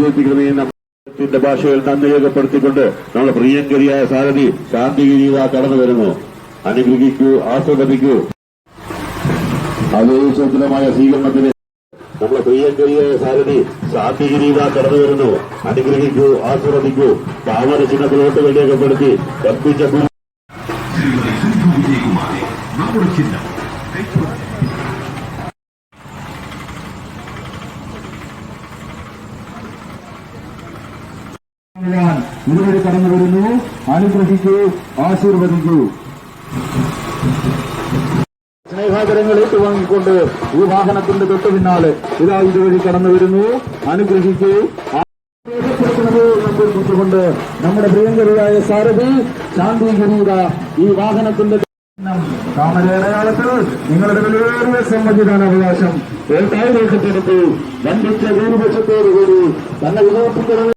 വിജയിപ്പിക്കണമേ. നമ്മുടെ ഭാഷയിൽ നന്ദി രേഖപ്പെടുത്തിക്കൊണ്ട് നമ്മുടെ പ്രിയങ്കരിയായ സാരഥി ശാന്തിഗിരിവ കടന്നു വരുന്നു. അനുഗ്രഹിക്കൂ, ആസ്വദിക്കൂ. അതേ സുന്ദരമായ സ്വീകരണത്തിന് നമ്മുടെ പ്രിയങ്കരിയായ സാരഥി ശാന്തിഗിരിവ കടന്നു വരുന്നു. അനുഗ്രഹിക്കൂ, ആസ്വദിക്കൂ. താമര ചിഹ്നത്തിലോട്ട് രേഖപ്പെടുത്തി കൽപ്പിച്ച നമ്മുടെ ചിഹ്നം ഇതുവരെ കടന്നു വരുന്നു. അനുഗ്രഹിക്കൂ, ആശീർവദിക്കൂ. സ്നേഹാദരങ്ങൾ ഏറ്റുവാങ്ങിക്കൊണ്ട് ഈ വാഹനത്തിന്റെ തൊട്ടു പിന്നാലെ ഇതാ ഇതുവഴി കടന്നു വരുന്നു. അനുഗ്രഹിക്കൂ, കൊണ്ട് നമ്മുടെ പ്രിയങ്കരിയായ സാരഥി ശാന്തിഗിരീത ഈ വാഹനത്തിന്റെ താമരയടയാളത്തിൽ നിങ്ങളുടെ വിലയേറിയ സമ്മതിദാനാവകാശം രേഖപ്പെടുത്തി വൻപിച്ച ഭൂരിപക്ഷത്തോടുകൂടി തന്നെ വിജയിപ്പിക്കണം.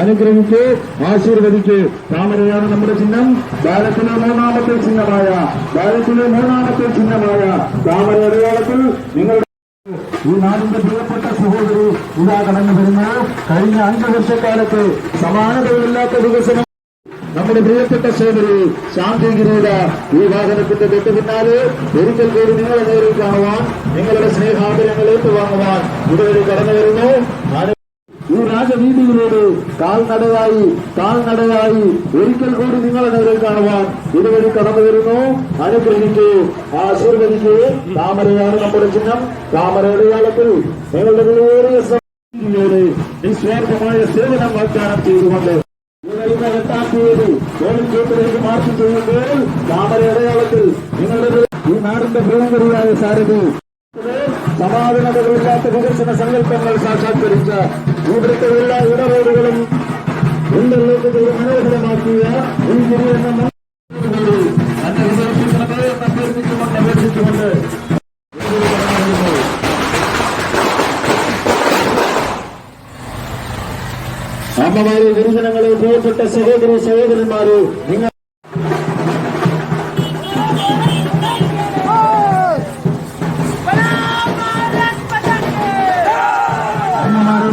അനുഗ്രഹിച്ച് ആശീർവദിച്ച്. താമരയാണ് നമ്മുടെ ചിഹ്നം. ഭാരതത്തിലെ മൂന്നാമത്തെ ചിഹ്നമായ താമര അടയാളത്തിൽ നിങ്ങളുടെ ഈ നാടിന്റെ പ്രിയപ്പെട്ട സഹോദരി ഇതാ കടന്നു വരുന്നു. കഴിഞ്ഞ 5 വർഷക്കാലത്ത് സമാനതയില്ലാത്ത വികസനം നമ്മുടെ പ്രിയപ്പെട്ട സഹോദരി ശാന്തിഗിരീത ഈ വാഹനത്തിന്റെ തൊട്ട് പിന്നാലെ ഒരിക്കൽ കൂടി നിങ്ങളെ നേരിൽ കാണുവാൻ, നിങ്ങളുടെ സ്നേഹാദരങ്ങൾ ഏറ്റുവാങ്ങുവാൻ ഇതുവരെ കടന്നു വരുന്നു. ഈ രാജവീതിയിലൂടെ കാൽനടയായി ഒരിക്കൽ കൂടി നിങ്ങളെ നേരിൽ കാണുവാൻ ഇതുവഴി കടന്നു വരുന്നു. അനുഗ്രഹിക്കൂ, ആശീർവദിക്കൂ. താമരയാണ് നമ്മുടെ ചിഹ്നം. താമര അടയാളത്തിൽ നിങ്ങളുടെ വിലയേറിയ സമ്മതിയോടെ നിസ്വാർത്ഥമായ സേവനം വാഗ്ദാനം ചെയ്തുകൊണ്ട് 8-ാം തീയതി കോഴിക്കോട്ടിലേക്ക് മാർച്ച് ചെയ്യുമ്പോൾ താമര അടയാളത്തിൽ നിങ്ങളുടെ ഈ നാടിന്റെ പ്രിയങ്കരിയായ സാരഥി സമാധാനതകളില്ലാത്ത വികസന സങ്കല്പങ്ങൾ സാക്ഷാത്കരിച്ച ഇവിടുത്തെ എല്ലാ ഇടറോഡുകളും ഇന്റർലോക്കുകൾ മനോഹരമാക്കിയ ഈ ഗിരിയെന്ന തന്നെ വിമർശിക്കണമേ എന്ന് അഭ്യർത്ഥിച്ചുകൊണ്ട് അമ്മമാരെ, ഗുരുജനങ്ങളെ, പ്രിയപ്പെട്ട സഹോദരന്മാരെ, നിങ്ങൾ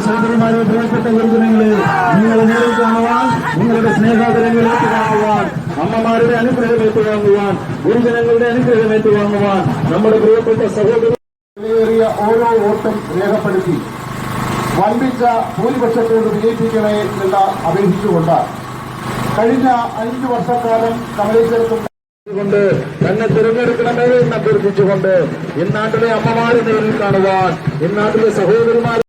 സഹോദരന്മാരെ, പ്രിയപ്പെട്ട ഗുരുജനങ്ങളെ, നിങ്ങളെ നേരിൽ കാണുവാൻ, നിങ്ങളുടെ സ്നേഹാദരങ്ങൾ ഏറ്റുവാങ്ങുവാൻ, അമ്മമാരുടെ അനുഗ്രഹം ഏറ്റുവാങ്ങുവാൻ, ഗുരുജനങ്ങളുടെ അനുഗ്രഹം ഏറ്റുവാങ്ങുവാൻ നമ്മുടെ പ്രിയപ്പെട്ട സഹോദരേറിയ ഓരോ വോട്ടും രേഖപ്പെടുത്തി വൻപിച്ച ഭൂരിപക്ഷത്തോട് വിജയിപ്പിക്കണേ എന്ന് അപേക്ഷിച്ചുകൊണ്ട് കഴിഞ്ഞ 5 വർഷക്കാലം കമലേശ്വരത്തും കൊണ്ട് തന്നെ തിരഞ്ഞെടുക്കണമേ എന്ന് അഭ്യർത്ഥിച്ചുകൊണ്ട് ഇന്നാട്ടിലെ അമ്മമാരെ നേരിൽ കാണുവാൻ, ഇന്നാട്ടിലെ സഹോദരിമാരെ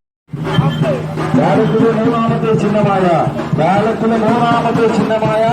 ഭാരതത്തിലെ മൂന്നാമത്തെ ചിഹ്നമായ